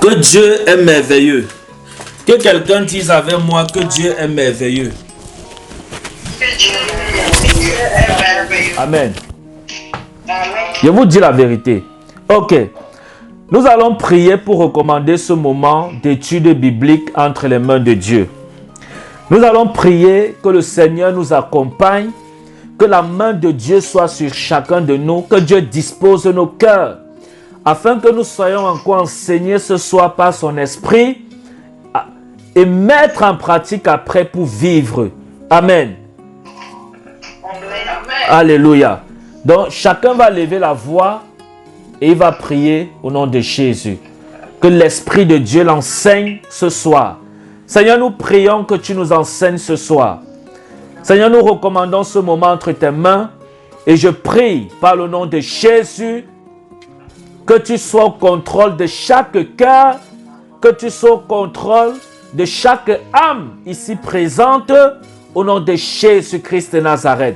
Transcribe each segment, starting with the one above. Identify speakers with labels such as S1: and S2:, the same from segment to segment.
S1: Que Dieu est merveilleux. Que quelqu'un dise avec moi que Dieu est merveilleux. Amen. Je vous dis la vérité. Ok. Nous allons prier pour recommander ce moment d'étude biblique entre les mains de Dieu. Nous allons prier que le Seigneur nous accompagne, que la main de Dieu soit sur chacun de nous, que Dieu dispose nos cœurs, afin que nous soyons encore enseignés ce soir par son esprit et mettre en pratique après pour vivre. Amen. Alléluia. Donc chacun va lever la voix et il va prier au nom de Jésus. Que l'Esprit de Dieu l'enseigne ce soir. Seigneur, nous prions que tu nous enseignes ce soir. Seigneur, nous recommandons ce moment entre tes mains et je prie par le nom de Jésus que tu sois au contrôle de chaque cœur, que tu sois au contrôle de chaque âme ici présente au nom de Jésus-Christ de Nazareth.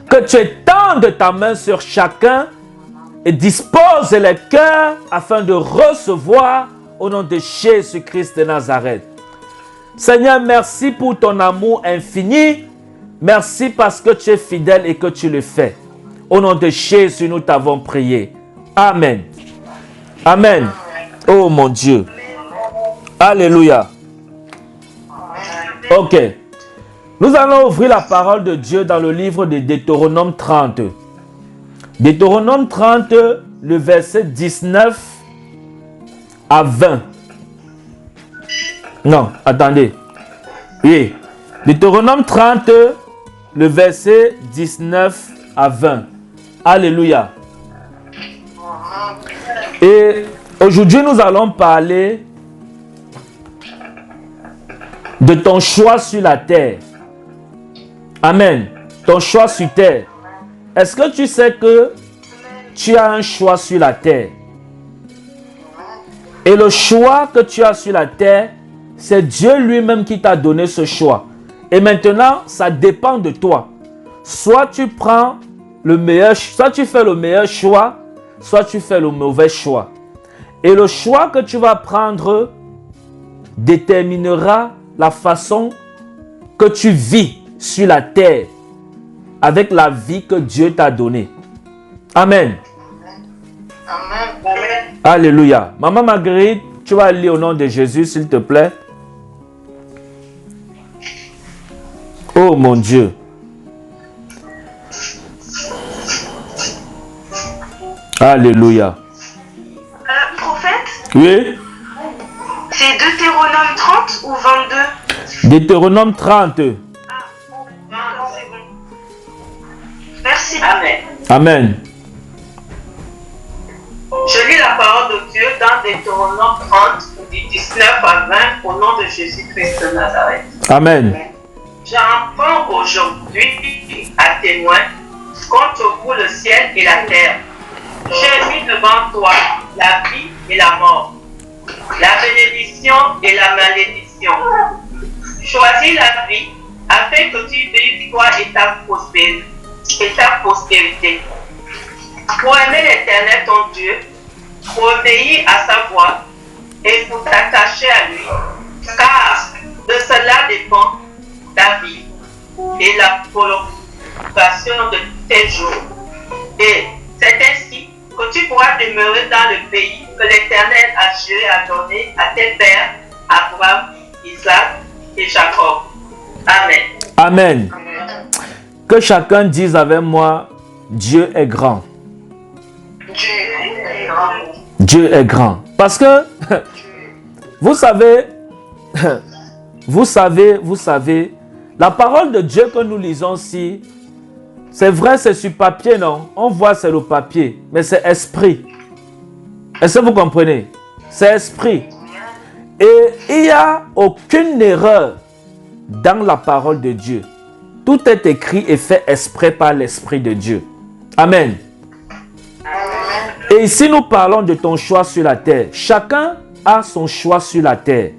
S1: Que tu étendes ta main sur chacun et dispose les cœurs afin de recevoir au nom de Jésus-Christ de Nazareth. Seigneur, merci pour ton amour infini. Merci parce que tu es fidèle et que tu le fais. Au nom de Jésus, nous t'avons prié. Amen. Amen. Oh mon Dieu. Alléluia. Ok. Nous allons ouvrir la parole de Dieu dans le livre de Deutéronome 30. Deutéronome 30, le verset 19 à 20. Non, attendez. Oui. Deutéronome 30, le verset 19 à 20. Alléluia. Et aujourd'hui, nous allons parler de ton choix sur la terre. Amen. Ton choix sur terre. Est-ce que tu sais que tu as un choix sur la terre? Et le choix que tu as sur la terre, c'est Dieu lui-même qui t'a donné ce choix. Et maintenant, ça dépend de toi. Soit tu prends le meilleur, soit tu fais le meilleur choix, soit tu fais le mauvais choix. Et le choix que tu vas prendre déterminera la façon que tu vis sur la terre avec la vie que Dieu t'a donnée. Amen. Amen. Alléluia. Maman Marguerite, tu vas lire au nom de Jésus, s'il te plaît. Oh mon Dieu. Alléluia.
S2: Prophète?
S1: Oui.
S2: C'est Deutéronome 30 ou 22?
S1: Deutéronome 30.
S2: Ah, c'est bon. Merci. Amen.
S1: Amen.
S3: Je lis la parole de Dieu dans Deutéronome 30, du 19 à 20, au nom de Jésus-Christ de Nazareth.
S1: Amen.
S3: J'en prends aujourd'hui à témoin, compte au bout le ciel et la terre. J'ai mis devant toi la vie et la mort, la bénédiction et la malédiction. Choisis la vie afin que tu vives toi et ta postérité. Pour aimer l'Éternel ton Dieu, pour obéir à sa voix et pour t'attacher à lui, car de cela dépend ta vie et la prolongation de tes jours. Et c'est ainsi que tu pourras demeurer dans le pays que l'Éternel a juré à donner à tes pères, Abraham, Isaac et Jacob. Amen.
S1: Amen. Que chacun dise avec moi, Dieu est grand.
S2: Dieu est grand.
S1: Dieu est grand. Parce que, vous savez, la parole de Dieu que nous lisons ici, c'est vrai, c'est sur papier, non? On voit, c'est le papier, mais c'est esprit. Est-ce que vous comprenez? C'est esprit. Et il n'y a aucune erreur dans la parole de Dieu. Tout est écrit et fait exprès par l'Esprit de Dieu. Amen. Et ici, nous parlons de ton choix sur la terre. Chacun a son choix sur la terre.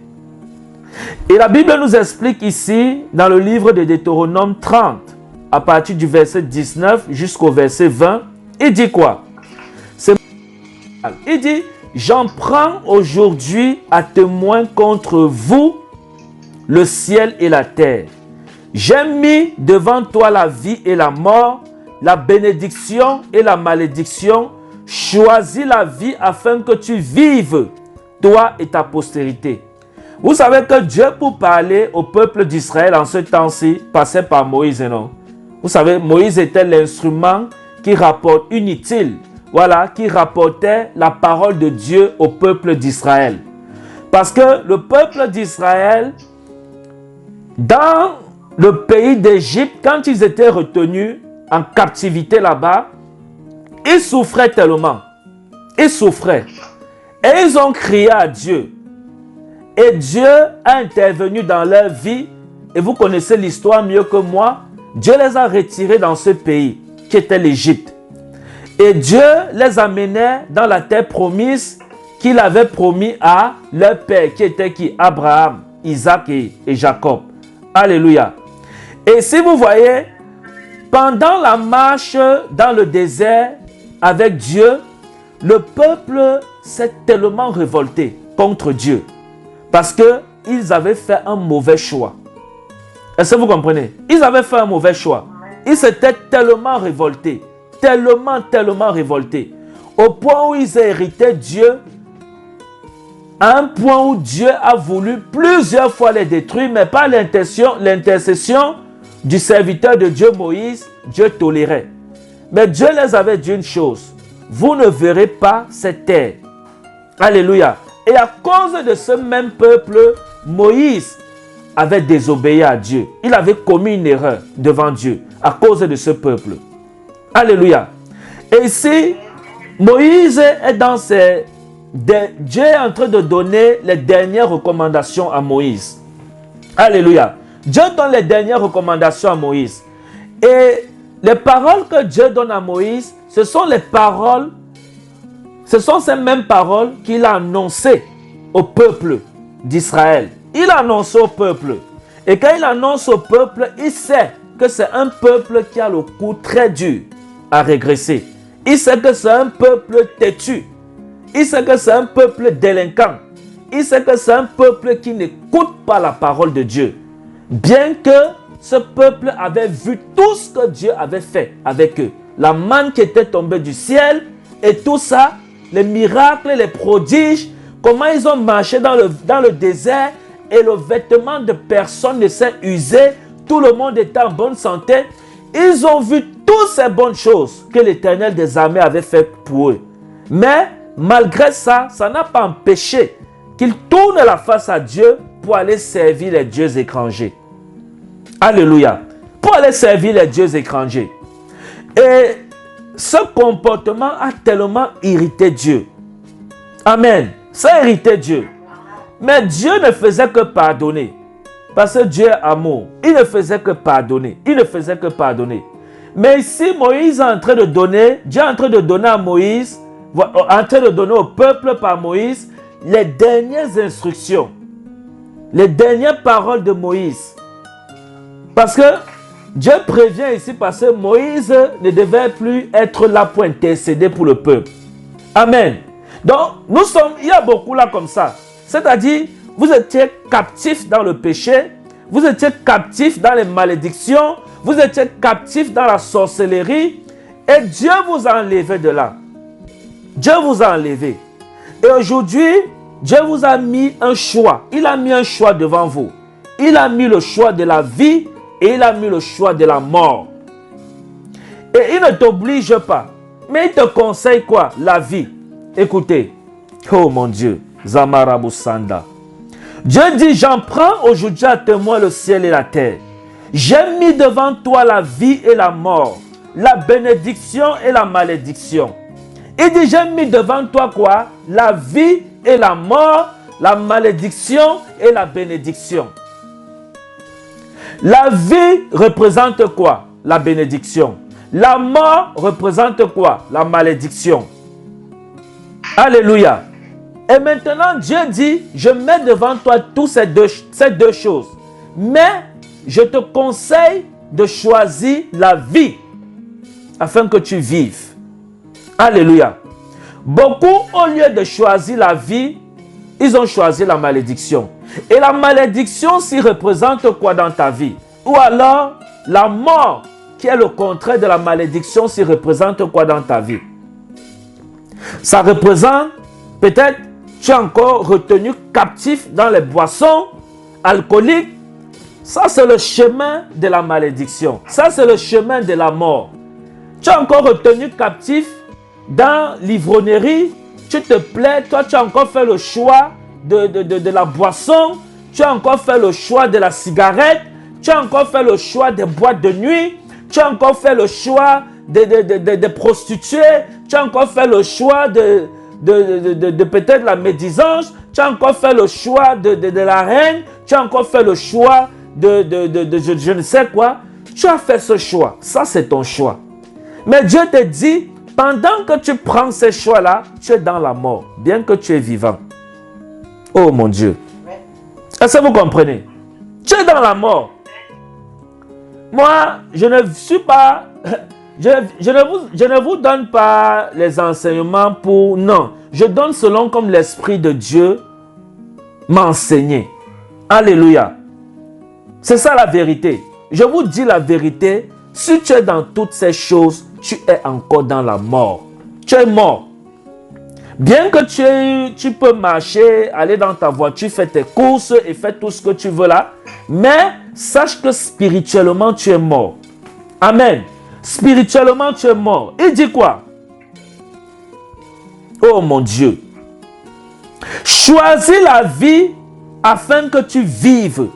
S1: Et la Bible nous explique ici, dans le livre de Deutéronome 30, à partir du verset 19 jusqu'au verset 20, il dit quoi? Il dit, j'en prends aujourd'hui à témoin contre vous le ciel et la terre. J'ai mis devant toi la vie et la mort, la bénédiction et la malédiction. Choisis la vie afin que tu vives, toi et ta postérité. Vous savez que Dieu, pour parler au peuple d'Israël en ce temps-ci, passait par Moïse, non? Vous savez, Moïse était l'instrument qui rapporte inutile, voilà, qui rapportait la parole de Dieu au peuple d'Israël. Parce que le peuple d'Israël, dans le pays d'Égypte, quand ils étaient retenus en captivité là-bas, ils souffraient tellement. Ils souffraient. Et ils ont crié à Dieu. Et Dieu a intervenu dans leur vie. Et vous connaissez l'histoire mieux que moi. Dieu les a retirés dans ce pays qui était l'Égypte. Et Dieu les amenait dans la terre promise qu'il avait promis à leur père, qui était qui? Abraham, Isaac et Jacob. Alléluia. Et si vous voyez, pendant la marche dans le désert avec Dieu, le peuple s'est tellement révolté contre Dieu parce qu'ils avaient fait un mauvais choix. Est-ce que vous comprenez? Ils avaient fait un mauvais choix. Ils s'étaient tellement révoltés, tellement révoltés, au point où ils héritaient Dieu, à un point où Dieu a voulu plusieurs fois les détruire, mais par l'intercession du serviteur de Dieu Moïse, Dieu tolérait. Mais Dieu les avait dit une chose: vous ne verrez pas cette terre. Alléluia. Et à cause de ce même peuple, Moïse avait désobéi à Dieu. Il avait commis une erreur devant Dieu à cause de ce peuple. Alléluia. Et ici, Moïse est dans ses... Dieu est en train de donner les dernières recommandations à Moïse. Alléluia. Dieu donne les dernières recommandations à Moïse. Et les paroles que Dieu donne à Moïse, ce sont les paroles, ce sont ces mêmes paroles qu'il a annoncées au peuple d'Israël. Il annonce au peuple. Et quand il annonce au peuple, il sait que c'est un peuple qui a le coup très dur à régresser. Il sait que c'est un peuple têtu. Il sait que c'est un peuple délinquant. Il sait que c'est un peuple qui n'écoute pas la parole de Dieu. Bien que ce peuple avait vu tout ce que Dieu avait fait avec eux. La manne qui était tombée du ciel et tout ça, les miracles, les prodiges, comment ils ont marché dans le désert et le vêtement de personne ne s'est usé. Tout le monde était en bonne santé. Ils ont vu toutes ces bonnes choses que l'Éternel des armées avait fait pour eux. Mais malgré ça, ça n'a pas empêché qu'ils tournent la face à Dieu pour aller servir les dieux étrangers. Alléluia. Pour aller servir les dieux étrangers. Et ce comportement a tellement irrité Dieu. Amen. Ça a irrité Dieu. Mais Dieu ne faisait que pardonner. Parce que Dieu est amour. Il ne faisait que pardonner. Il ne faisait que pardonner. Mais ici, Moïse est en train de donner, Dieu est en train de donner à Moïse, en train de donner au peuple par Moïse, les dernières instructions. Les dernières paroles de Moïse. Parce que Dieu prévient ici parce que Moïse ne devait plus être là pour intercéder pour le peuple. Amen. Donc, il y a beaucoup là comme ça. C'est-à-dire, vous étiez captifs dans le péché, vous étiez captifs dans les malédictions, vous étiez captifs dans la sorcellerie, et Dieu vous a enlevé de là. Dieu vous a enlevé. Et aujourd'hui, Dieu vous a mis un choix. Il a mis un choix devant vous. Il a mis le choix de la vie et il a mis le choix de la mort. Et il ne t'oblige pas. Mais il te conseille quoi? La vie. Écoutez. Oh mon Dieu. Zamarabu Sanda. Dieu dit, j'en prends aujourd'hui à témoin le ciel et la terre. J'ai mis devant toi la vie et la mort, la bénédiction et la malédiction. Il dit, j'ai mis devant toi quoi? La vie et la mort, la malédiction et la bénédiction. La vie représente quoi? La bénédiction. La mort représente quoi? La malédiction. Alléluia. Et maintenant, Dieu dit, je mets devant toi toutes ces deux choses. Mais je te conseille de choisir la vie afin que tu vives. Alléluia. Beaucoup, au lieu de choisir la vie, ils ont choisi la malédiction. Et la malédiction s'y représente quoi dans ta vie? Ou alors, la mort, qui est le contraire de la malédiction, s'y représente quoi dans ta vie? Ça représente, peut-être, tu es encore retenu captif dans les boissons alcooliques. Ça, c'est le chemin de la malédiction. Ça, c'est le chemin de la mort. Tu es encore retenu captif dans l'ivrognerie. Tu te plais, toi, tu as encore fait le choix de la boisson. Tu as encore fait le choix de la cigarette. Tu as encore fait le choix des boîtes de nuit. Tu as encore fait le choix de prostituées. Tu as encore fait le choix de peut-être la médisance. Tu as encore fait le choix de la reine. Tu as encore fait le choix je ne sais quoi. Tu as fait ce choix. Ça, c'est ton choix. Mais Dieu te dit, pendant que tu prends ces choix-là, tu es dans la mort, bien que tu es vivant. Oh mon Dieu. Est-ce que vous comprenez? Tu es dans la mort. Moi, je ne suis pas... Je ne vous donne pas les enseignements pour... Non. Je donne selon comme l'Esprit de Dieu m'a enseigné. Alléluia. C'est ça la vérité. Je vous dis la vérité. Si tu es dans toutes ces choses, tu es encore dans la mort. Tu es mort. Bien que tu peux marcher, aller dans ta voiture, faire tes courses et faire tout ce que tu veux là. Mais sache que spirituellement, tu es mort. Amen. Spirituellement, tu es mort. Il dit quoi? Oh mon Dieu. Choisis la vie afin que tu vives.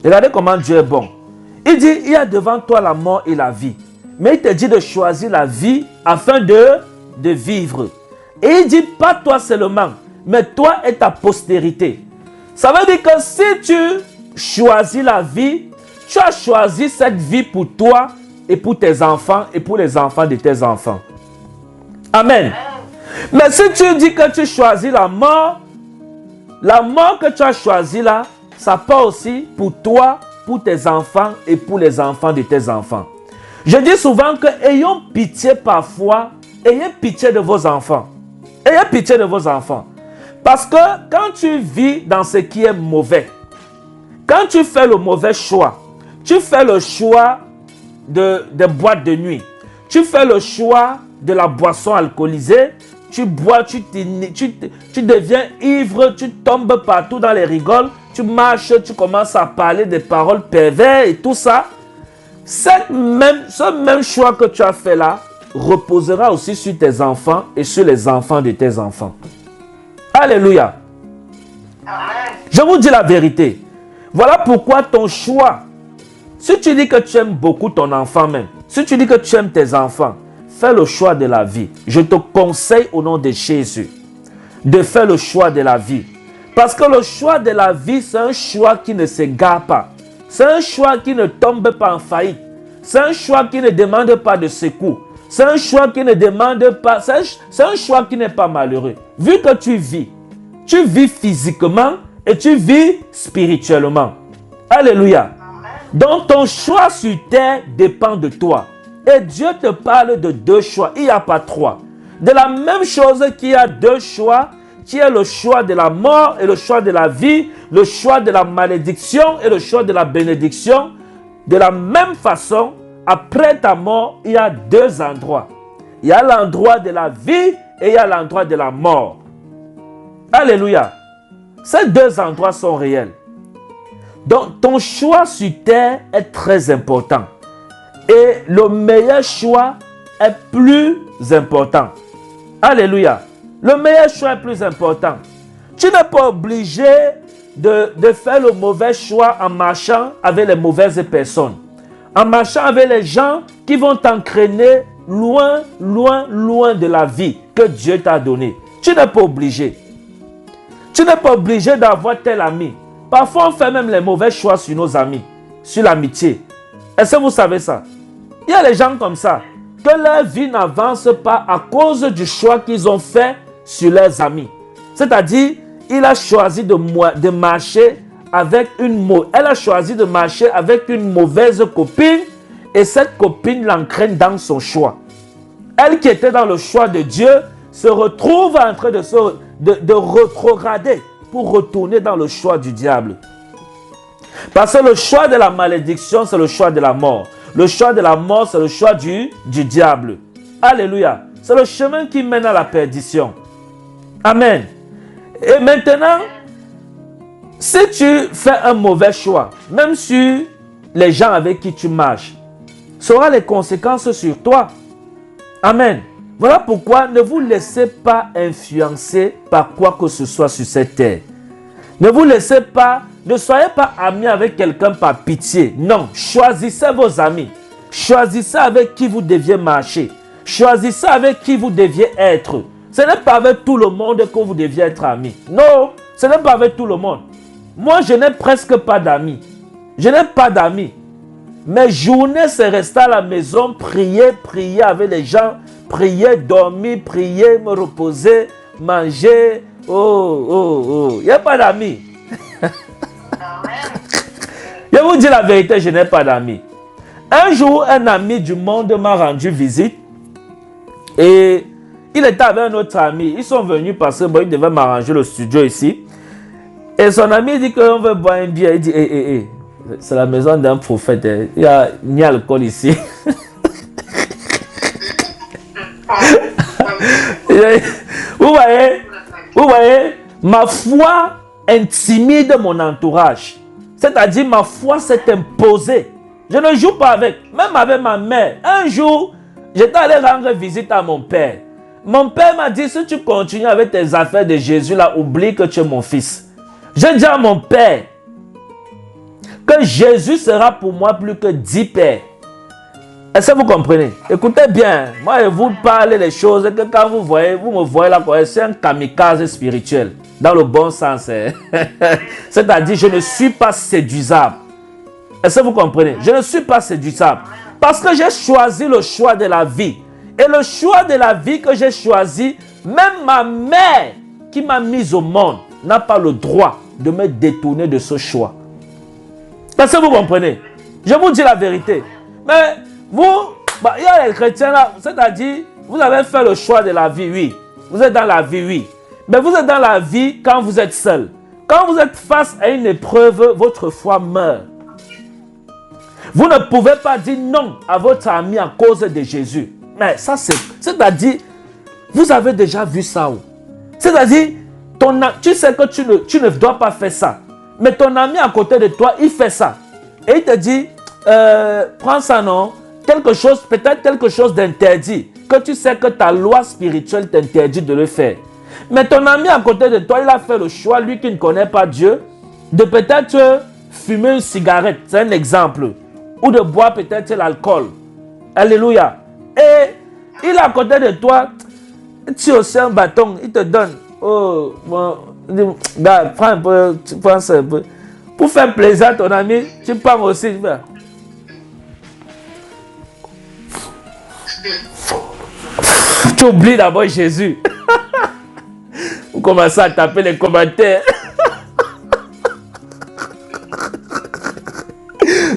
S1: Regardez comment Dieu est bon. Il dit, il y a devant toi la mort et la vie. Mais il te dit de choisir la vie afin de vivre. Et il dit, pas toi seulement, mais toi et ta postérité. Ça veut dire que si tu choisis la vie, tu as choisi cette vie pour toi et pour tes enfants et pour les enfants de tes enfants. Amen. Mais si tu dis que tu choisis la mort que tu as choisie là, ça part aussi pour toi, pour tes enfants et pour les enfants de tes enfants. Je dis souvent que ayons pitié parfois, ayez pitié de vos enfants. Ayez pitié de vos enfants. Parce que quand tu vis dans ce qui est mauvais, quand tu fais le mauvais choix, tu fais le choix de boîte de nuit, tu fais le choix de la boisson alcoolisée, tu bois, tu deviens ivre, tu tombes partout dans les rigoles, tu marches, tu commences à parler des paroles perverses et tout ça. Ce même choix que tu as fait là reposera aussi sur tes enfants et sur les enfants de tes enfants. Alléluia.
S3: Amen.
S1: Je vous dis la vérité. Voilà pourquoi ton choix, si tu dis que tu aimes beaucoup ton enfant même, si tu dis que tu aimes tes enfants, fais le choix de la vie. Je te conseille au nom de Jésus de faire le choix de la vie. Parce que le choix de la vie, c'est un choix qui ne s'égare pas. C'est un choix qui ne tombe pas en faillite. C'est un choix qui ne demande pas de secours. C'est un choix qui ne demande pas... C'est un choix qui n'est pas malheureux. Vu que tu vis physiquement et tu vis spirituellement. Alléluia. Donc ton choix sur terre dépend de toi. Et Dieu te parle de deux choix. Il n'y a pas trois. De la même chose qu'il y a deux choix, qui est le choix de la mort et le choix de la vie, le choix de la malédiction et le choix de la bénédiction. De la même façon, après ta mort, il y a deux endroits. Il y a l'endroit de la vie et il y a l'endroit de la mort. Alléluia. Ces deux endroits sont réels. Donc, ton choix sur terre est très important. Et le meilleur choix est plus important. Alléluia. Le meilleur choix est plus important. Tu n'es pas obligé de faire le mauvais choix en marchant avec les mauvaises personnes. En marchant avec les gens qui vont t'entraîner loin, loin, loin de la vie que Dieu t'a donnée. Tu n'es pas obligé. Tu n'es pas obligé d'avoir tel ami. Parfois, on fait même les mauvais choix sur nos amis, sur l'amitié. Est-ce que vous savez ça? Il y a des gens comme ça, que leur vie n'avance pas à cause du choix qu'ils ont fait sur leurs amis. C'est-à-dire, il a choisi de marcher avec elle a choisi de marcher avec une mauvaise copine et cette copine l'entraîne dans son choix. Elle qui était dans le choix de Dieu se retrouve en train de rétrograder pour retourner dans le choix du diable. Parce que le choix de la malédiction, c'est le choix de la mort. Le choix de la mort, c'est le choix du diable. Alléluia. C'est le chemin qui mène à la perdition. Amen. Et maintenant, si tu fais un mauvais choix, même sur les gens avec qui tu marches, ça aura les conséquences sur toi. Amen. Voilà pourquoi ne vous laissez pas influencer par quoi que ce soit sur cette terre. Ne soyez pas amis avec quelqu'un par pitié. Non, choisissez vos amis. Choisissez avec qui vous deviez marcher. Choisissez avec qui vous deviez être. Ce n'est pas avec tout le monde que vous deviez être amis. Non, ce n'est pas avec tout le monde. Moi, je n'ai presque pas d'amis. Je n'ai pas d'amis. Mes journées, c'est rester à la maison, prier avec les gens, prier, dormir, prier, me reposer, manger. Il n'y a pas d'amis. Je vous dis la vérité, je n'ai pas d'amis. Un jour, un ami du monde m'a rendu visite et il était avec un autre ami. Ils sont venus parce qu'ils devaient m'arranger le studio ici. Et son ami dit qu'on veut boire un bière. Il dit, c'est la maison d'un prophète. Il n'y a ni alcool ici. Vous voyez, ma foi intimide mon entourage. C'est-à-dire, ma foi s'est imposée. Je ne joue pas avec, même avec ma mère. Un jour, j'étais allé rendre visite à mon père. Mon père m'a dit, si tu continues avec tes affaires de Jésus, là, oublie que tu es mon fils. J'ai dit à mon père que Jésus sera pour moi plus que 10 pères. Est-ce que vous comprenez? Écoutez bien, moi je vous parle des choses que quand vous me voyez là, c'est un kamikaze spirituel, dans le bon sens. C'est-à-dire, je ne suis pas séduisable. Est-ce que vous comprenez? Je ne suis pas séduisable. Parce que j'ai choisi le choix de la vie. Et le choix de la vie que j'ai choisi, même ma mère qui m'a mise au monde n'a pas le droit de me détourner de ce choix. Est-ce que vous comprenez? Je vous dis la vérité. Mais vous, il y a les chrétiens là, c'est-à-dire, vous avez fait le choix de la vie, oui. Vous êtes dans la vie, oui. Mais vous êtes dans la vie quand vous êtes seul. Quand vous êtes face à une épreuve, votre foi meurt. Vous ne pouvez pas dire non à votre ami à cause de Jésus. Mais ça, c'est-à-dire, vous avez déjà vu ça. C'est-à-dire, tu sais que tu ne dois pas faire ça. Mais ton ami à côté de toi, il fait ça. Et il te dit, prends ça, non? Peut-être quelque chose d'interdit. Que tu sais que ta loi spirituelle t'interdit de le faire. Mais ton ami à côté de toi, il a fait le choix, lui qui ne connaît pas Dieu, de peut-être fumer une cigarette. C'est un exemple. Ou de boire peut-être l'alcool. Alléluia. Et il est à côté de toi, tu as aussi un bâton, il te donne. Oh, bon, gars, prends un peu, tu prends ça un peu. Pour faire plaisir à ton ami, tu prends aussi. Tu oublies d'abord Jésus. Vous commencez à taper les commentaires.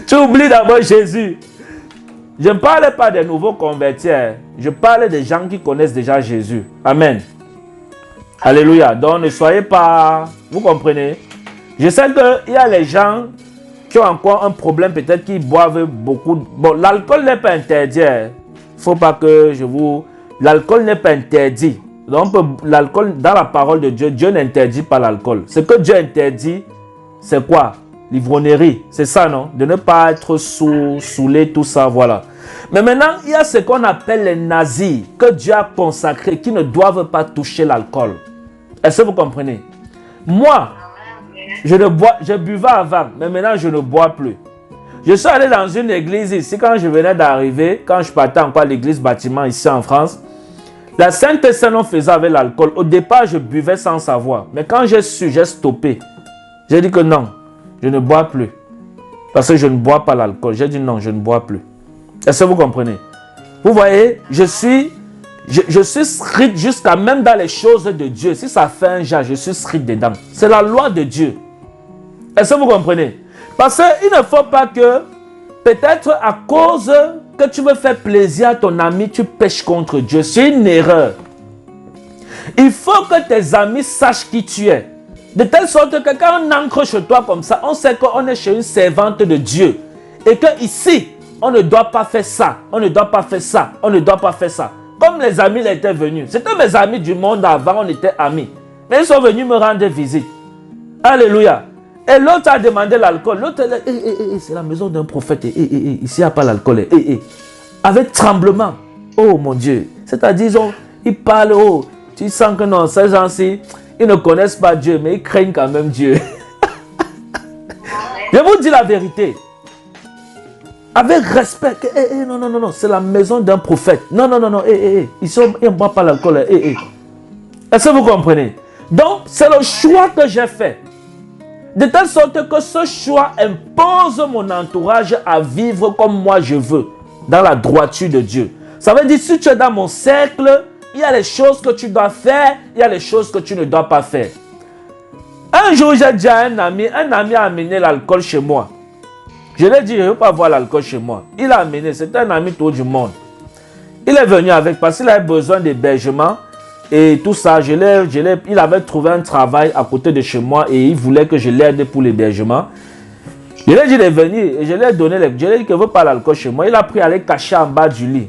S1: Tu oublies d'abord Jésus. Je ne parle pas des nouveaux convertis. Je parle des gens qui connaissent déjà Jésus. Amen. Alléluia. Donc ne soyez pas... Vous comprenez? Je sais qu'il y a les gens qui ont encore un problème. Peut-être qu'ils boivent beaucoup. Bon, l'alcool n'est pas interdit. Il ne faut pas que je vous... L'alcool n'est pas interdit. Donc l'alcool, dans la parole de Dieu, Dieu n'interdit pas l'alcool. Ce que Dieu interdit, c'est quoi? L'ivrognerie. C'est ça, non? De ne pas être saoulé, tout ça, voilà. Mais maintenant, il y a ce qu'on appelle les nazis, que Dieu a consacrés, qui ne doivent pas toucher l'alcool. Est-ce que vous comprenez? Moi, je buvais avant, mais maintenant je ne bois plus. Je suis allé dans une église ici, quand je venais d'arriver, quand je partais encore à l'église bâtiment ici en France, la Sainte Seine on faisait avec l'alcool. Au départ, je buvais sans savoir. Mais quand j'ai su, j'ai stoppé. J'ai dit que non, je ne bois plus. Parce que je ne bois pas l'alcool. J'ai dit non, je ne bois plus. Est-ce que vous comprenez? Vous voyez, je suis strict jusqu'à même dans les choses de Dieu. Si ça fait un genre, je suis strict dedans. C'est la loi de Dieu. Est-ce que vous comprenez? Parce qu'il ne faut pas que, peut-être à cause que tu veux faire plaisir à ton ami, tu pêches contre Dieu. C'est une erreur. Il faut que tes amis sachent qui tu es. De telle sorte que quand on ancre chez toi comme ça, on sait qu'on est chez une servante de Dieu. Et que ici, on ne doit pas faire ça, on ne doit pas faire ça, on ne doit pas faire ça. Comme les amis étaient venus. C'était mes amis du monde avant, on était amis. Mais ils sont venus me rendre visite. Alléluia. Et l'autre a demandé l'alcool. L'autre a dit, c'est la maison d'un prophète. Ici, il n'y a pas l'alcool. Avec tremblement. Oh mon Dieu. C'est-à-dire, ils parlent, oh, tu sens que non, ces gens-ci, ils ne connaissent pas Dieu, mais ils craignent quand même Dieu. Je vous dis la vérité. Avec respect. Non, c'est la maison d'un prophète. Non, ils ne boivent pas l'alcool. Est-ce que vous comprenez? Donc, c'est le choix que j'ai fait. De telle sorte que ce choix impose mon entourage à vivre comme moi je veux, dans la droiture de Dieu. Ça veut dire, si tu es dans mon cercle, il y a les choses que tu dois faire, il y a les choses que tu ne dois pas faire. Un jour, j'ai dit à un ami a amené l'alcool chez moi. Je lui ai dit, je ne veux pas voir l'alcool chez moi. Il a amené, c'était un ami tout du monde. Il est venu avec, parce qu'il avait besoin d'hébergement et tout ça. Il avait trouvé un travail à côté de chez moi et il voulait que je l'aide pour l'hébergement. Je lui ai dit de venir et je lui ai donné, je lui ai dit qu'il ne veut pas l'alcool chez moi. Il a pris à aller cacher en bas du lit.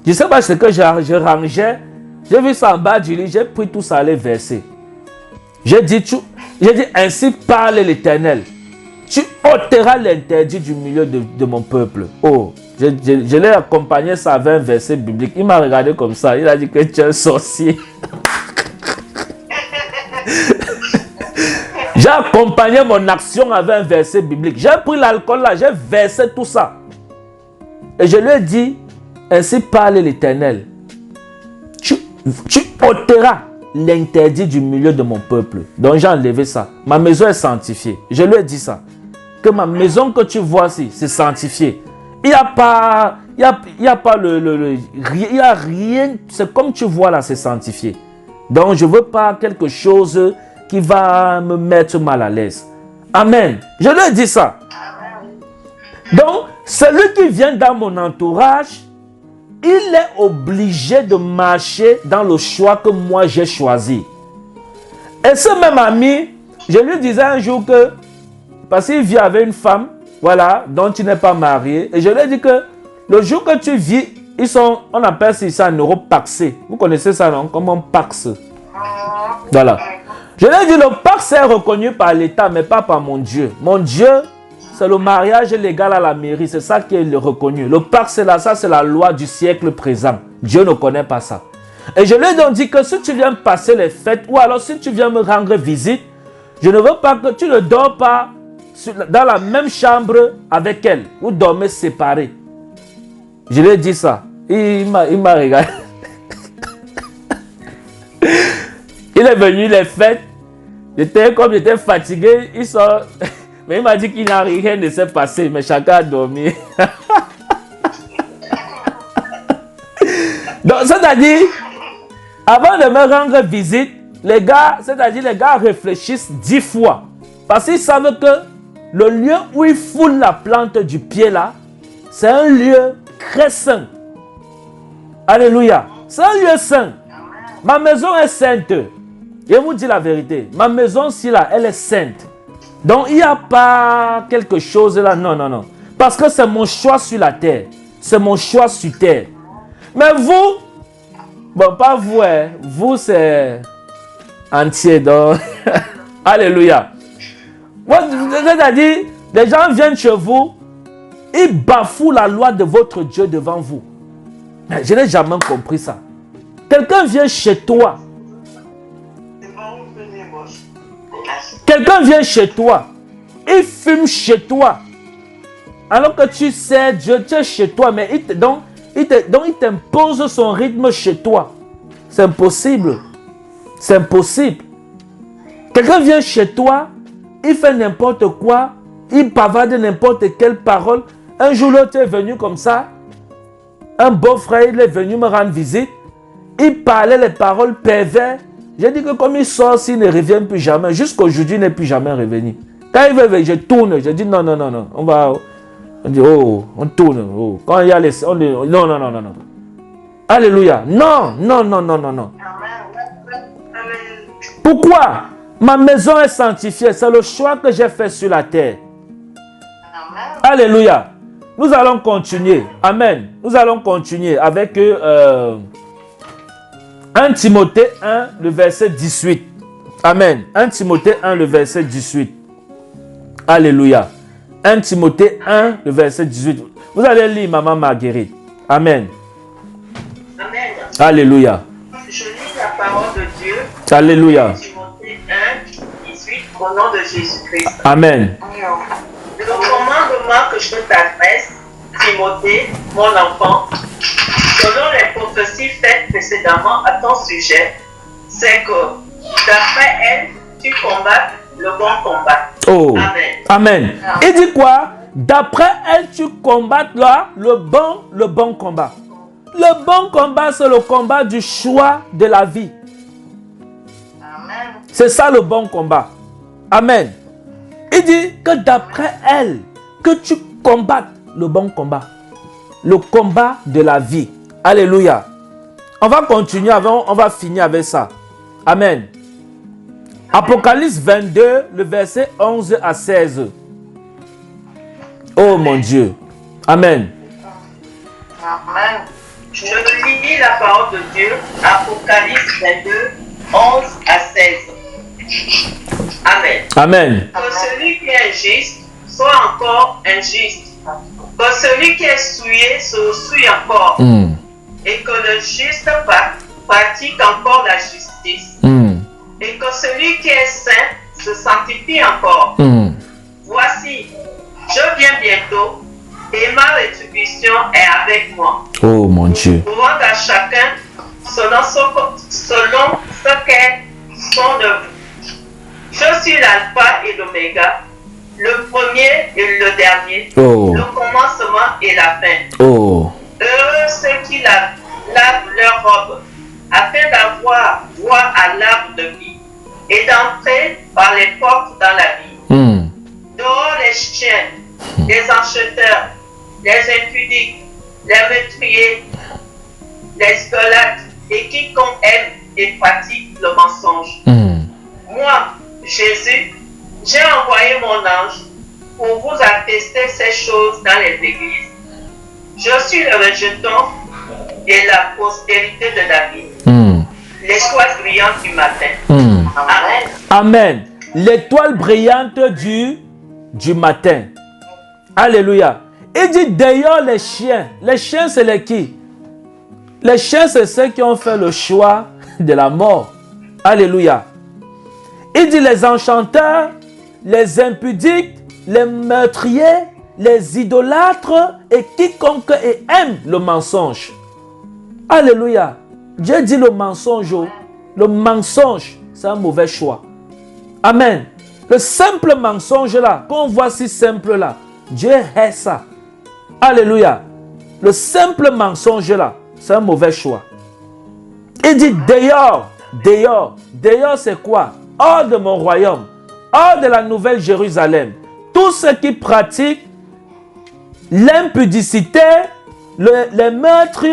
S1: Je ne sais pas ce que je rangeais. J'ai vu ça en bas du lit, j'ai pris tout ça à aller verser. J'ai dit, ainsi parle l'Éternel. Tu ôteras l'interdit du milieu de mon peuple. Oh, je l'ai accompagné, ça avec un verset biblique. Il m'a regardé comme ça. Il a dit que tu es un sorcier. J'ai accompagné mon action avec un verset biblique. J'ai pris l'alcool là, j'ai versé tout ça. Et je lui ai dit, ainsi parle l'Éternel. Tu ôteras l'interdit du milieu de mon peuple. Donc j'ai enlevé ça. Ma maison est sanctifiée. Je lui ai dit ça. Que ma maison que tu vois ici, c'est sanctifié. Il n'y a pas, il y a rien. C'est comme tu vois là, c'est sanctifié. Donc je ne veux pas quelque chose qui va me mettre mal à l'aise. Amen. Je lui ai dit ça. Donc, celui qui vient dans mon entourage, il est obligé de marcher dans le choix que moi j'ai choisi. Et ce même ami, je lui disais un jour que, parce qu'il vit avec une femme, voilà, dont tu n'es pas marié, et je lui ai dit que le jour que tu vis, ils sont, on appelle ça un neuropaxé. Vous connaissez ça, non? Comment paxe? Voilà. Je lui ai dit, le paxe est reconnu par l'État, mais pas par mon Dieu. Mon Dieu, c'est le mariage légal à la mairie. C'est ça qui est reconnu. Le paxe, c'est là, ça, c'est la loi du siècle présent. Dieu ne connaît pas ça. Et je lui ai donc dit que si tu viens passer les fêtes, ou alors si tu viens me rendre visite, je ne veux pas que tu ne dors pas dans la même chambre avec elle. Vous dormez séparés. Je lui ai dit ça. Il m'a regardé. Il est venu les fêtes. J'étais fatigué. Il sort. Mais il m'a dit qu'il n'a rien de s'est passé. Mais chacun a dormi. Donc, c'est-à-dire, avant de me rendre visite, les gars réfléchissent 10 fois. Parce qu'ils savent que le lieu où ils foulent la plante du pied là, c'est un lieu très saint. Alléluia. C'est un lieu saint. Ma maison est sainte. Je vous dis la vérité. Ma maison, si là, elle est sainte. Donc, il n'y a pas quelque chose là. Non. Parce que c'est mon choix sur la terre. C'est mon choix sur terre. Mais vous, bon, pas vous, hein. Vous, c'est entier. Donc, alléluia. C'est-à-dire, les gens viennent chez vous, ils bafouent la loi de votre Dieu devant vous. Je n'ai jamais compris ça. Quelqu'un vient chez toi. Quelqu'un vient chez toi. Il fume chez toi. Alors que tu sais, Dieu, tu es chez toi, mais il t'impose son rythme chez toi. C'est impossible. C'est impossible. Quelqu'un vient chez toi, il fait n'importe quoi, il bavarde n'importe quelle parole. Un jour, l'autre est venu comme ça. Un beau-frère, il est venu me rendre visite. Il parlait les paroles pervers. J'ai dit que comme il sort, s'il ne revient plus jamais, jusqu'aujourd'hui, il n'est plus jamais revenu. Quand il veut, je tourne. Je dis non. On dit, on tourne. Oh. Quand il y a les... non. Alléluia. Non.
S2: Amen.
S1: Pourquoi? Ma maison est sanctifiée. C'est le choix que j'ai fait sur la terre.
S2: Amen.
S1: Alléluia. Nous allons continuer. Amen. Nous allons continuer avec 1 Timothée 1, le verset 18. Amen. 1 Timothée 1, le verset 18. Alléluia. 1 Timothée 1, le verset 18. Vous allez lire, Maman Marguerite. Amen.
S3: Amen.
S1: Alléluia.
S3: Je lis la parole de Dieu.
S1: Alléluia.
S3: Timothée 1, 18, au nom de Jésus-Christ.
S1: Amen.
S3: Le commandement que je t'adresse, Timothée, mon enfant, selon les prophéties faites précédemment à ton sujet, c'est que d'après elles, tu combats le bon combat.
S1: Oh.
S3: Amen.
S1: Amen. Il dit quoi? D'après elle, tu combattes là le bon combat. Le bon combat, c'est le combat du choix de la vie.
S2: Amen.
S1: C'est ça le bon combat. Amen. Il dit que d'après elle, que tu combattes le bon combat. Le combat de la vie. Alléluia. On va continuer avant, on va finir avec ça. Amen. Apocalypse 22, le verset 11 à 16. Oh mon Dieu. Amen.
S2: Amen.
S3: Je lis la parole de Dieu, Apocalypse 22, 11 à 16. Amen.
S1: Amen.
S3: Que celui qui est injuste soit encore injuste. Que celui qui est souillé se souille encore. Et que le juste pratique encore la justice. Et que celui qui est saint se sanctifie encore. Voici, je viens bientôt et ma rétribution est avec moi.
S1: Oh mon Dieu.
S3: Pour rendre à chacun selon ce qu'est son œuvre. Je suis l'alpha et l'oméga, le premier et le dernier,
S1: Oh.
S3: le commencement et la fin.
S1: Oh.
S3: Heureux ceux qui lavent leur robe, afin d'avoir droit à l'arbre de vie et d'entrer par les portes dans la vie. Dehors les chiens, les encheteurs, les impudiques, les meurtriers, les idolâtres et quiconque aime et pratique le mensonge. Moi, Jésus, j'ai envoyé mon ange pour vous attester ces choses dans les églises. Je suis le rejeton et la postérité de David, l'étoile brillante du matin. Amen.
S1: Amen. L'étoile brillante du matin. Alléluia. Il dit d'ailleurs les chiens. Les chiens, c'est les qui? Les chiens, c'est ceux qui ont fait le choix de la mort. Alléluia. Il dit les enchanteurs, les impudiques, les meurtriers, les idolâtres et quiconque aime le mensonge. Alléluia. Dieu dit le mensonge. Le mensonge, c'est un mauvais choix. Amen. Le simple mensonge là, qu'on voit si simple là, Dieu hait ça. Alléluia. Le simple mensonge là, c'est un mauvais choix. Il dit dehors, dehors. Dehors c'est quoi? Hors de mon royaume, hors de la nouvelle Jérusalem. Tous ceux qui pratiquent l'impudicité, les meurtres,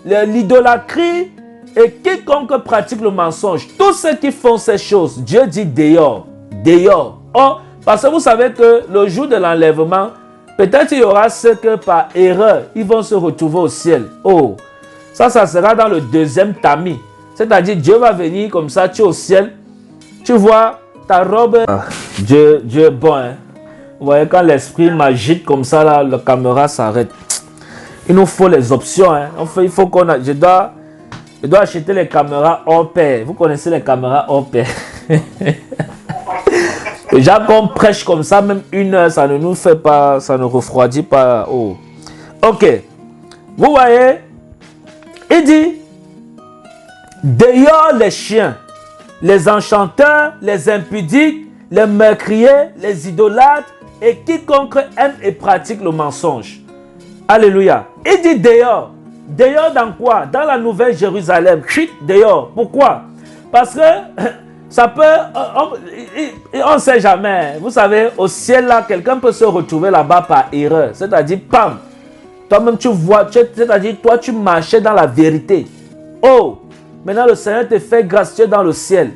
S1: l'idolâtrie et quiconque pratique le mensonge. Tous ceux qui font ces choses, Dieu dit dehors, dehors. Oh, parce que vous savez que le jour de l'enlèvement, peut-être il y aura ceux que par erreur, ils vont se retrouver au ciel. Oh, ça sera dans le deuxième tamis. C'est-à-dire, Dieu va venir comme ça, tu es au ciel. Tu vois ta robe. Dieu est bon. Hein? Vous voyez, quand l'esprit m'agite comme ça, là, la caméra s'arrête. Il nous faut les options. Hein? Il faut qu'on a. Je dois acheter les caméras hors pair. Vous connaissez les caméras hors pair. Déjà qu'on prêche comme ça, même 1 heure, ça ne nous fait pas, ça ne refroidit pas. Oh. Ok. Vous voyez, il dit, dehors les chiens, les enchanteurs, les impudiques, les meurtriers, les idolâtres et quiconque aime et pratique le mensonge. Alléluia. Il dit dehors. Dehors dans quoi? Dans la nouvelle Jérusalem. Chut, dehors. Pourquoi? Parce que ça peut... On ne sait jamais. Vous savez, au ciel là, quelqu'un peut se retrouver là-bas par erreur. C'est-à-dire, toi-même tu vois, c'est-à-dire toi tu marchais dans la vérité. Oh, Maintenant, le Seigneur te fait grâce, tu es dans le ciel.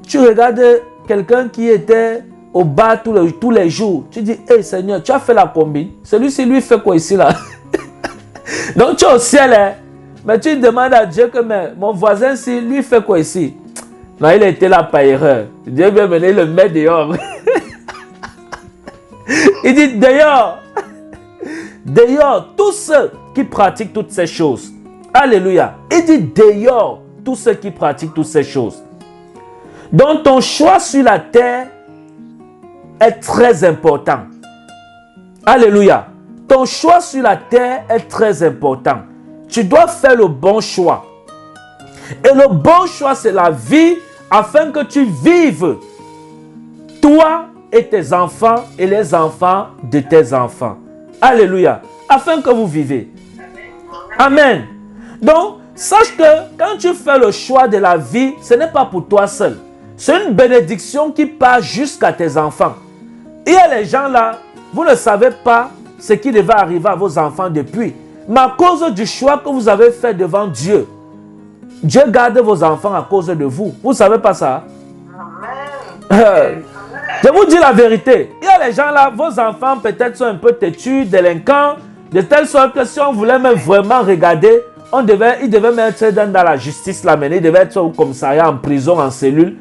S1: Tu regardes quelqu'un qui était au bas tous les jours. Tu dis, hey Seigneur, tu as fait la combine. Celui-ci, lui, fait quoi ici là? Donc, tu es au ciel, hein? Mais tu demandes à Dieu que mon voisin, si, lui, fait quoi ici? Non, il était là par erreur. Dieu vient mener le met dehors. Il dit, dehors. Dehors, tous ceux qui pratiquent toutes ces choses. Alléluia. Il dit, dehors, tous ceux qui pratiquent toutes ces choses. Donc, ton choix sur la terre est très important. Alléluia. Ton choix sur la terre est très important. Tu dois faire le bon choix. Et le bon choix, c'est la vie afin que tu vives. Toi et tes enfants et les enfants de tes enfants. Alléluia. Afin que vous vivez. Amen. Donc, sache que quand tu fais le choix de la vie, ce n'est pas pour toi seul. C'est une bénédiction qui part jusqu'à tes enfants. Il y a les gens là, vous ne savez pas ce qui devait arriver à vos enfants depuis. Mais à cause du choix que vous avez fait devant Dieu, Dieu garde vos enfants à cause de vous. Vous ne savez pas ça? Je vous dis la vérité. Il y a les gens là, vos enfants peut-être sont un peu têtus, délinquants, de telle sorte que si on voulait même vraiment regarder, ils devaient mettre dans la justice là, ils devaient être au commissariat, en prison, en cellule.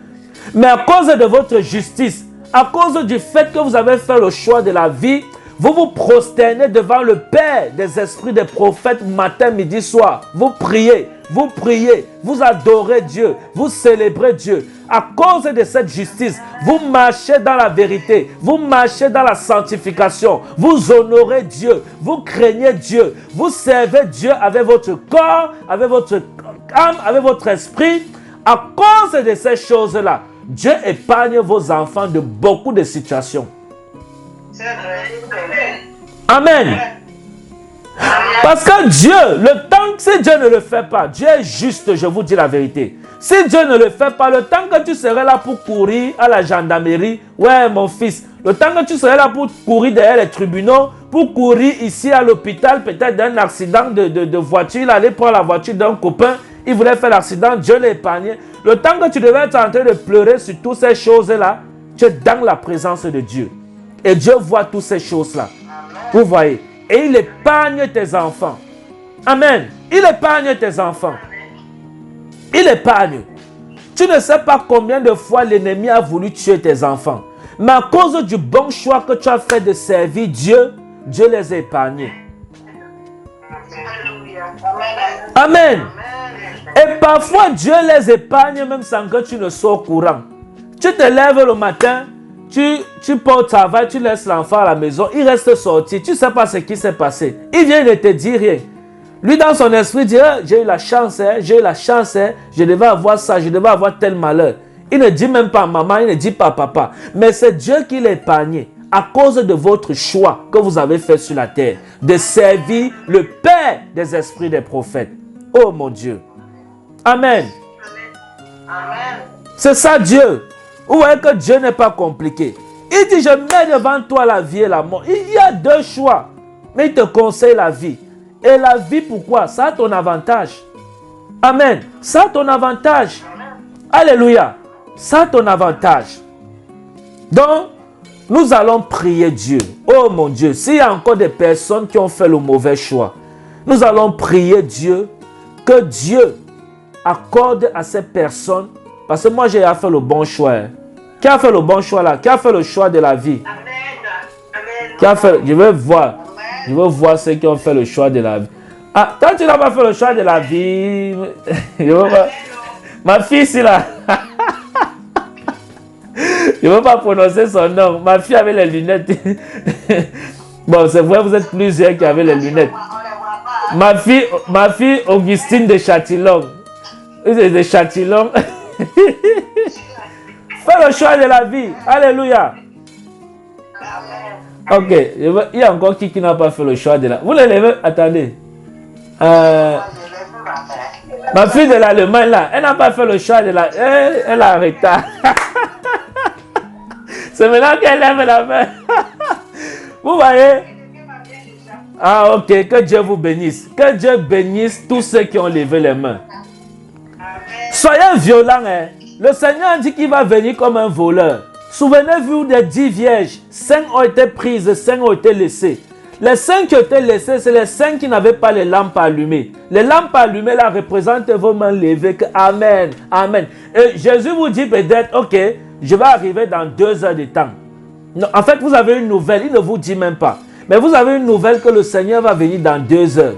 S1: Mais à cause de votre justice, à cause du fait que vous avez fait le choix de la vie, vous vous prosternez devant le Père des esprits des prophètes matin, midi, soir. Vous priez, vous adorez Dieu, vous célébrez Dieu. À cause de cette justice, vous marchez dans la vérité, vous marchez dans la sanctification, vous honorez Dieu, vous craignez Dieu, vous servez Dieu avec votre corps, avec votre âme, avec votre esprit. À cause de ces choses-là, Dieu épargne vos enfants de beaucoup de situations. Amen. Parce que Dieu, le temps, si Dieu ne le fait pas, Dieu est juste, je vous dis la vérité. Si Dieu ne le fait pas, le temps que tu serais là pour courir à la gendarmerie, ouais mon fils, le temps que tu serais là pour courir derrière les tribunaux, pour courir ici à l'hôpital, peut-être d'un accident de voiture, il allait prendre la voiture d'un copain, il voulait faire l'accident, Dieu l'a épargné. Le temps que tu devais être en train de pleurer sur toutes ces choses-là, tu es dans la présence de Dieu. Et Dieu voit toutes ces choses-là. Vous voyez. Et il épargne tes enfants. Amen. Il épargne tes enfants. Il épargne. Tu ne sais pas combien de fois l'ennemi a voulu tuer tes enfants. Mais à cause du bon choix que tu as fait de servir Dieu, Dieu les a épargnés. Amen. Et parfois, Dieu les épargne même sans que tu ne sois au courant. Tu te lèves le matin, tu pars au travail, tu laisses l'enfant à la maison, il reste sorti, tu ne sais pas ce qui s'est passé. Il vient, il ne te dit rien. Lui, dans son esprit, dit, j'ai eu la chance, je devais avoir ça, je devais avoir tel malheur. Il ne dit même pas maman, il ne dit pas papa. Mais c'est Dieu qui l'a épargné à cause de votre choix que vous avez fait sur la terre, de servir le Père des esprits des prophètes. Oh mon Dieu. Amen.
S3: Amen.
S1: C'est ça Dieu. Vous voyez que Dieu n'est pas compliqué. Il dit, je mets devant toi la vie et la mort. Il y a deux choix. Mais il te conseille la vie. Et la vie, pourquoi? Ça a ton avantage. Amen. Ça a ton avantage. Alléluia. Ça a ton avantage. Donc, nous allons prier Dieu. Oh mon Dieu, s'il y a encore des personnes qui ont fait le mauvais choix, nous allons prier Dieu, que Dieu accorde à ces personnes. Parce que moi, j'ai fait le bon choix. Qui a fait le bon choix là? Qui a fait le choix de la vie?
S3: Amen.
S1: Qui a fait? Je veux voir ceux qui ont fait le choix de la vie. Ah, toi, tu n'as pas fait le choix de la vie. Je veux voir. Ma fille ici là. Je ne veux pas prononcer son nom. Ma fille avait les lunettes. Bon, c'est vrai, vous êtes plusieurs qui avaient les lunettes. Ma fille Augustine de Châtillon. De Châtillon. Fais le choix de la vie. Alléluia. Ok. Il y a encore qui n'a pas fait le choix de la vie. Vous les levez. Attendez. Ma fille de l'Allemagne là, elle n'a pas fait le choix de la vie. Elle a arrêté. C'est maintenant qu'elle lève la main. Vous voyez? Ah ok. Que Dieu vous bénisse. Que Dieu bénisse tous ceux qui ont levé les mains. Soyez violents. Hein. Le Seigneur dit qu'il va venir comme un voleur. Souvenez-vous des 10 vierges. 5 ont été prises, 5 ont été laissées. Les 5 qui ont été laissées, c'est les 5 qui n'avaient pas les lampes allumées. Les lampes allumées là représentent vos mains levées. Amen. Amen. Et Jésus vous dit peut-être, ok, je vais arriver dans 2 heures de temps. Non, en fait, vous avez une nouvelle. Il ne vous dit même pas. Mais vous avez une nouvelle que le Seigneur va venir dans 2 heures.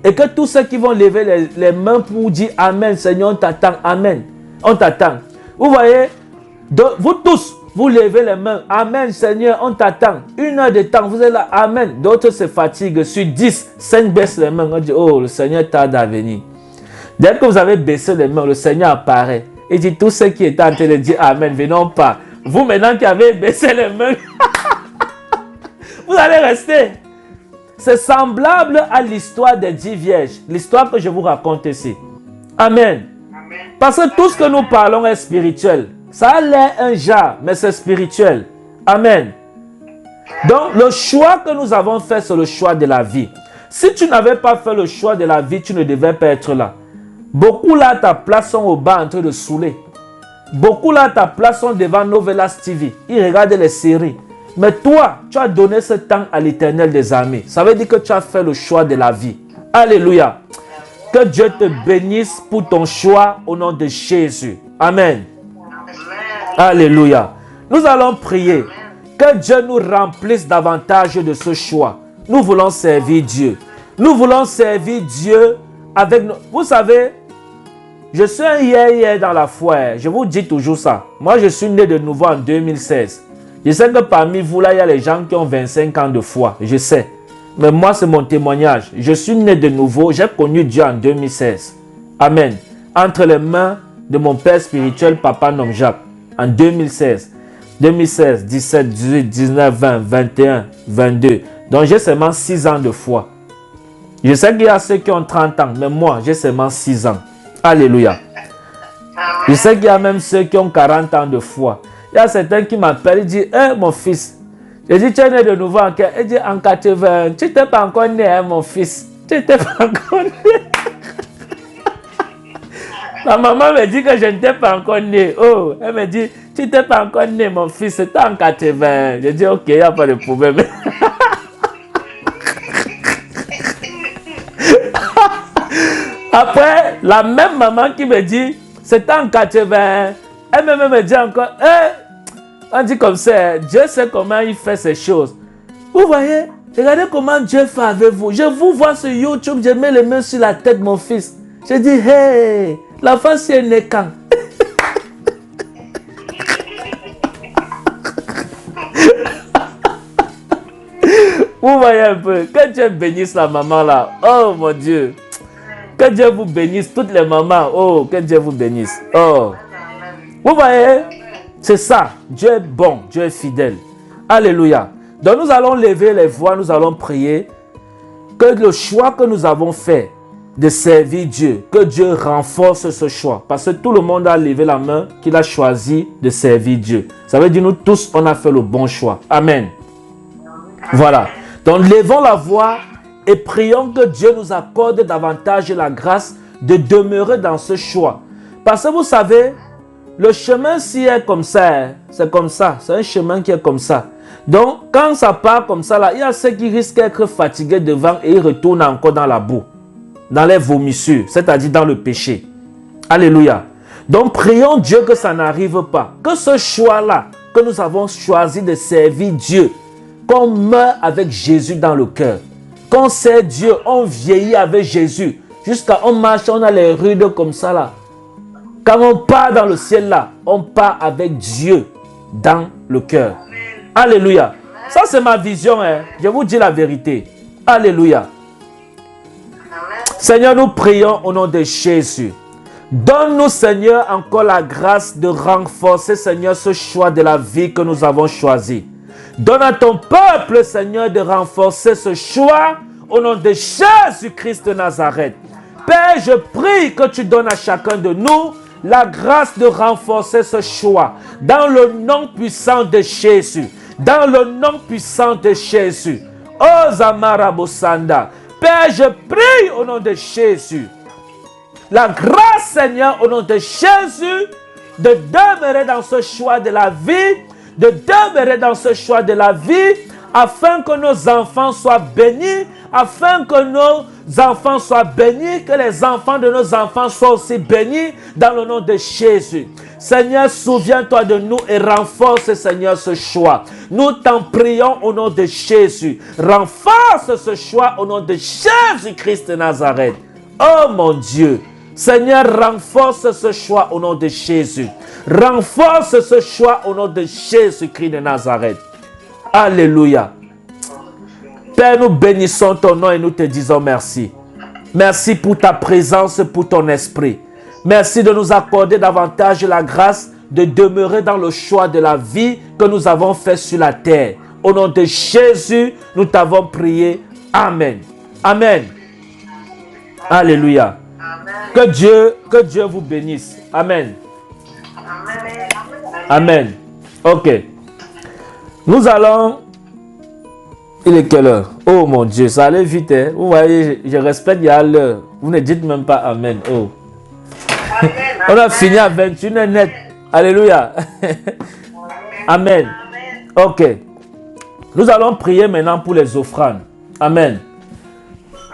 S1: Et que tous ceux qui vont lever les mains pour dire Amen, Seigneur, on t'attend. Amen. On t'attend. Vous voyez, vous tous, vous levez les mains. Amen, Seigneur, on t'attend. 1 heure de temps, vous êtes là. Amen. D'autres se fatiguent. Sur 10, 5 baissent les mains. On dit, oh, le Seigneur tarde à venir. Dès que vous avez baissé les mains, le Seigneur apparaît. Il dit, tous ceux qui étaient en train de dire Amen, venons pas. Vous, maintenant qui avez baissé les mains, vous allez rester. C'est semblable à l'histoire des 10 vierges. L'histoire que je vous raconte ici. Amen. Parce que tout ce que nous parlons est spirituel. Ça a l'air un genre, mais c'est spirituel. Amen. Donc, le choix que nous avons fait, c'est le choix de la vie. Si tu n'avais pas fait le choix de la vie, tu ne devais pas être là. Beaucoup là, à ta place, sont au bas en train de saouler. Beaucoup là, à ta place, sont devant Novelas TV. Ils regardent les séries. Mais toi, tu as donné ce temps à l'Éternel des armées. Ça veut dire que tu as fait le choix de la vie. Alléluia. Que Dieu te bénisse pour ton choix au nom de Jésus. Amen. Alléluia. Nous allons prier. Que Dieu nous remplisse davantage de ce choix. Nous voulons servir Dieu. Nous voulons servir Dieu avec nous. Vous savez, je suis un hier dans la foi. Je vous dis toujours ça. Moi, je suis né de nouveau en 2016. Je sais que parmi vous, là, il y a les gens qui ont 25 ans de foi. Je sais. Mais moi, c'est mon témoignage. Je suis né de nouveau. J'ai connu Dieu en 2016. Amen. Entre les mains de mon père spirituel, Papa Nom Jacques. En 2016. 2016, 17, 18, 19, 20, 21, 22. Donc, j'ai seulement 6 ans de foi. Je sais qu'il y a ceux qui ont 30 ans. Mais moi, j'ai seulement 6 ans. Alléluia. Je sais qu'il y a même ceux qui ont 40 ans de foi. Il y a certains qui m'appellent et disent, hey, mon fils. Je dis, tu es né de nouveau en quel? Il dit, en 80. Tu n'étais pas encore né, hein, mon fils. Tu n'étais pas encore né. Ma maman me dit que je n'étais pas encore né. Oh, elle me dit, tu n'étais pas encore né, mon fils. C'était en 80. Je dis, ok, il n'y a pas de problème. Après, la même maman qui me dit, c'était en 80. Elle me dit encore, on dit comme ça, Dieu sait comment il fait ces choses. Vous voyez, regardez comment Dieu fait avec vous. Je vous vois sur YouTube, je mets les mains sur la tête de mon fils. Je dis, hey, l'enfant c'est né quand? Vous voyez un peu, que Dieu bénisse la maman là. Oh mon Dieu. Que Dieu vous bénisse, toutes les mamans. Oh, que Dieu vous bénisse. Oh. Vous voyez, c'est ça. Dieu est bon, Dieu est fidèle. Alléluia. Donc nous allons lever les voix, nous allons prier que le choix que nous avons fait de servir Dieu, que Dieu renforce ce choix. Parce que tout le monde a levé la main qu'il a choisi de servir Dieu. Ça veut dire nous tous, on a fait le bon choix. Amen. Voilà. Donc levons la voix et prions que Dieu nous accorde davantage la grâce de demeurer dans ce choix. Parce que vous savez, le chemin si est comme ça, c'est comme ça. C'est un chemin qui est comme ça. Donc, quand ça part comme ça, là, il y a ceux qui risquent d'être fatigués devant et ils retournent encore dans la boue, dans les vomissures, c'est-à-dire dans le péché. Alléluia. Donc, prions Dieu que ça n'arrive pas. Que ce choix-là, que nous avons choisi de servir Dieu, qu'on meurt avec Jésus dans le cœur. Qu'on sert Dieu, on vieillit avec Jésus. Jusqu'à on marche, on a les rides comme ça là. Quand on part dans le ciel là, on part avec Dieu dans le cœur. Alléluia. Ça c'est ma vision. Hein. Je vous dis la vérité. Alléluia. Seigneur, nous prions au nom de Jésus. Donne-nous, Seigneur, encore la grâce de renforcer, Seigneur, ce choix de la vie que nous avons choisi. Donne à ton peuple, Seigneur, de renforcer ce choix au nom de Jésus-Christ de Nazareth. Père, je prie que tu donnes à chacun de nous la grâce de renforcer ce choix dans le nom puissant de Jésus. Dans le nom puissant de Jésus. Oh Zamara Bosanda. Père, je prie au nom de Jésus la grâce, Seigneur, au nom de Jésus, de demeurer dans ce choix de la vie, de demeurer dans ce choix de la vie, afin que nos enfants soient bénis, afin que nos enfants soient bénis, que les enfants de nos enfants soient aussi bénis dans le nom de Jésus. Seigneur, souviens-toi de nous et renforce, Seigneur, ce choix. Nous t'en prions au nom de Jésus. Renforce ce choix au nom de Jésus-Christ de Nazareth. Oh mon Dieu, Seigneur, renforce ce choix au nom de Jésus. Renforce ce choix au nom de Jésus-Christ de Nazareth. Alléluia. Père, nous bénissons ton nom et nous te disons merci. Merci pour ta présence, pour ton esprit. Merci de nous accorder davantage la grâce de demeurer dans le choix de la vie que nous avons fait sur la terre. Au nom de Jésus, nous t'avons prié. Amen. Amen. Alléluia. Que Dieu vous bénisse. Amen. Amen. Ok. Nous allons... Il est quelle heure? Oh mon Dieu, ça allait vite. Hein? Vous voyez, je respecte, il y a l'heure. Vous ne dites même pas Amen. Oh. Amen. On a fini à 21h net. Alléluia. Amen. Ok. Nous allons prier maintenant pour les offrandes. Amen.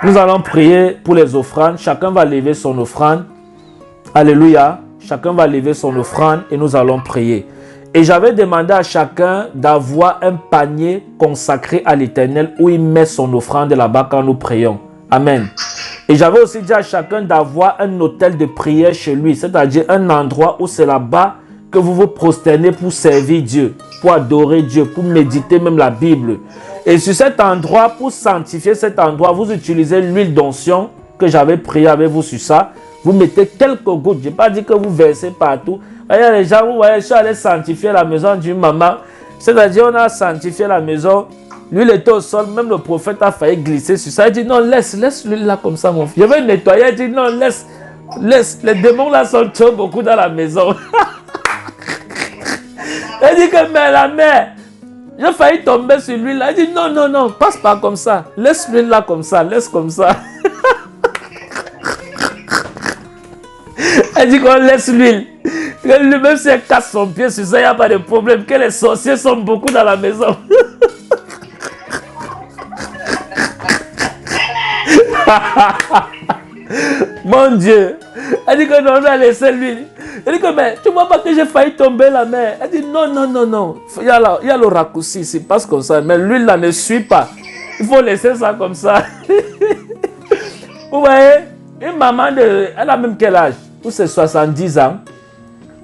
S1: Nous allons prier pour les offrandes. Chacun va lever son offrande. Alléluia. Chacun va lever son offrande et nous allons prier. Et j'avais demandé à chacun d'avoir un panier consacré à l'Éternel où il met son offrande là-bas quand nous prions. Amen. Et j'avais aussi dit à chacun d'avoir un hôtel de prière chez lui, c'est-à-dire un endroit où c'est là-bas que vous vous prosternez pour servir Dieu, pour adorer Dieu, pour méditer même la Bible. Et sur cet endroit, pour sanctifier cet endroit, vous utilisez l'huile d'onction que j'avais prié avec vous sur ça. Vous mettez quelques gouttes. Je n'ai pas dit que vous versez partout. Voyez, les gens, vous voyez, je suis allé sanctifier la maison d'une maman. C'est-à-dire, on a sanctifié la maison. L'huile était au sol. Même le prophète a failli glisser sur ça. Il dit, non, laisse l'huile là comme ça, mon fils. Je vais nettoyer. Il dit, non, laisse. Les démons là sont trop beaucoup dans la maison. Il dit que, mais la mère, j'ai failli tomber sur l'huile là. Il dit, non, non, non, passe pas comme ça. Laisse l'huile là comme ça, laisse comme ça. Elle dit qu'on laisse l'huile. Même si elle casse son pied sur ça, il n'y a pas de problème. Que les sorciers sont beaucoup dans la maison. Mon Dieu. Elle dit que non, on a laissé l'huile. Elle dit que, mais tu ne vois pas que j'ai failli tomber la main. Elle dit non, non, non, non. Il y a le raccourci, c'est passe comme ça. Mais l'huile là ne suit pas. Il faut laisser ça comme ça. Vous voyez, une maman, elle a même quel âge? Ou c'est 70 ans.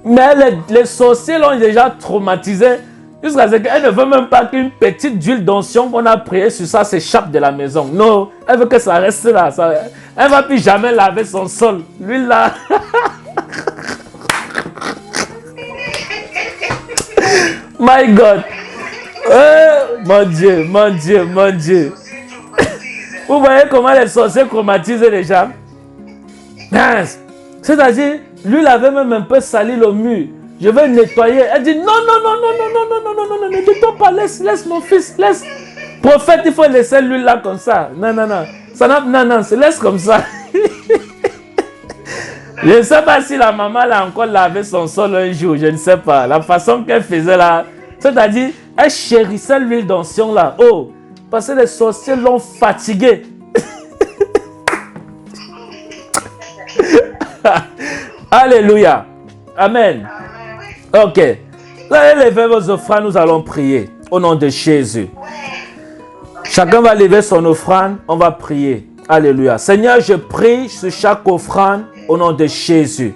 S1: Mais les sorciers l'ont déjà traumatisé jusqu'à ce qu'elle ne veut même pas qu'une petite huile d'onction qu'on a priée sur ça s'échappe de la maison. Non, elle veut que ça reste là. Elle ne va plus jamais laver son sol. L'huile là. My God. Mon Dieu, mon Dieu, mon Dieu. Vous voyez comment les sorciers traumatisent les gens? C'est-à-dire, l'huile avait même un peu sali le mur. Je vais nettoyer. Elle dit non, non, non, non, non, non, non, non, non, non, non, ne dis-toi pas, laisse mon fils, laisse. Prophète, il faut laisser l'huile là comme ça. Non, non, non. Non, non, laisse comme ça. Je ne sais pas si la maman a encore lavé son sol un jour, je ne sais pas. La façon qu'elle faisait là, c'est-à-dire, elle chérissait l'huile d'onction là. Oh, parce que les sorciers l'ont fatiguée. Alléluia. Amen. Ok. Là, levez vos offrandes, nous allons prier au nom de Jésus. Chacun va lever son offrande, on va prier. Alléluia. Seigneur, je prie sur chaque offrande au nom de Jésus.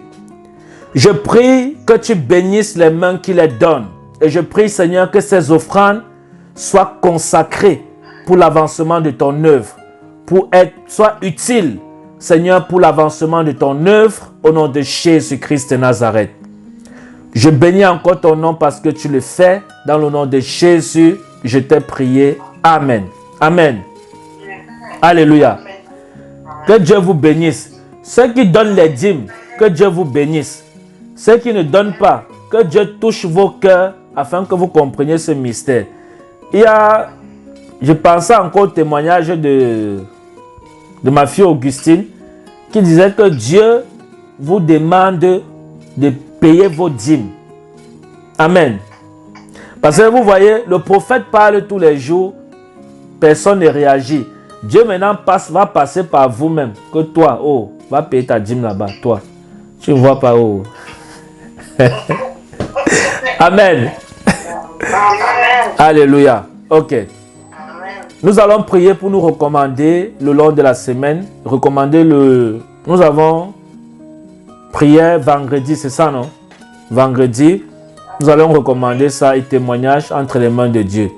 S1: Je prie que tu bénisses les mains qui les donnent. Et je prie, Seigneur, que ces offrandes soient consacrées pour l'avancement de ton œuvre, soient utiles, Seigneur, pour l'avancement de ton œuvre, au nom de Jésus-Christ de Nazareth. Je bénis encore ton nom parce que tu le fais. Dans le nom de Jésus, je t'ai prié. Amen. Amen. Alléluia. Que Dieu vous bénisse. Ceux qui donnent les dîmes, que Dieu vous bénisse. Ceux qui ne donnent pas, que Dieu touche vos cœurs afin que vous compreniez ce mystère. Je pensais encore au témoignage de ma fille Augustine qui disait que Dieu vous demande de payer vos dîmes. Amen. Parce que vous voyez, le prophète parle tous les jours, personne ne réagit. Dieu maintenant va passer par vous-même. Que toi, oh, va payer ta dîme là-bas, toi. Tu ne vois pas, oh. Amen. Alléluia. Ok. Nous allons prier pour nous recommander le long de la semaine. Nous avons prié vendredi, c'est ça, non? Vendredi, nous allons recommander ça et témoignage entre les mains de Dieu.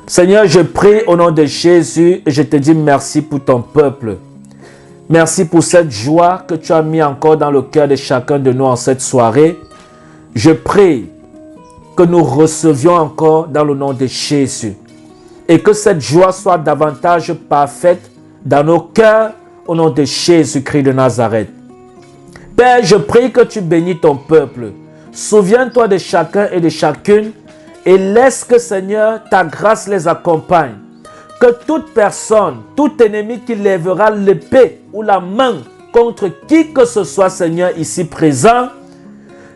S1: Seigneur, je prie au nom de Jésus et je te dis merci pour ton peuple. Merci pour cette joie que tu as mis encore dans le cœur de chacun de nous en cette soirée. Je prie que nous recevions encore dans le nom de Jésus. Et que cette joie soit davantage parfaite dans nos cœurs au nom de Jésus-Christ de Nazareth. Père, je prie que tu bénis ton peuple. Souviens-toi de chacun et de chacune et laisse que, Seigneur, ta grâce les accompagne. Que toute personne, tout ennemi qui lèvera l'épée ou la main contre qui que ce soit, Seigneur, ici présent,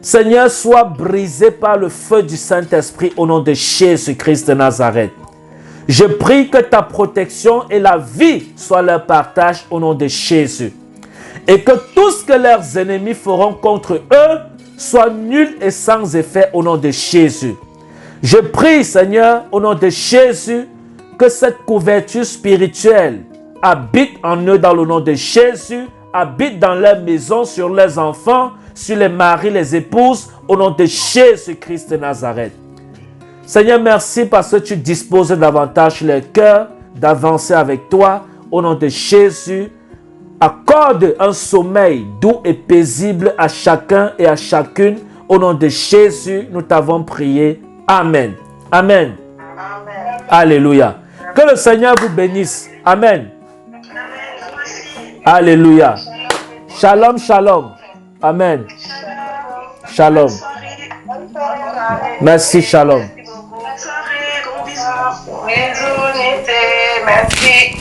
S1: Seigneur, soit brisé par le feu du Saint-Esprit au nom de Jésus-Christ de Nazareth. Je prie que ta protection et la vie soient leur partage au nom de Jésus. Et que tout ce que leurs ennemis feront contre eux soit nul et sans effet au nom de Jésus. Je prie, Seigneur, au nom de Jésus, que cette couverture spirituelle habite en eux dans le nom de Jésus, habite dans leur maison, sur leurs enfants, sur les maris, les épouses, au nom de Jésus-Christ de Nazareth. Seigneur, merci parce que tu disposes davantage les cœurs d'avancer avec toi. Au nom de Jésus, accorde un sommeil doux et paisible à chacun et à chacune. Au nom de Jésus, nous t'avons prié. Amen. Amen.
S2: Amen.
S1: Alléluia. Que le Seigneur vous bénisse. Amen. Alléluia. Shalom, shalom. Amen. Shalom. Merci, shalom.
S3: Merci.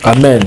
S1: Amen.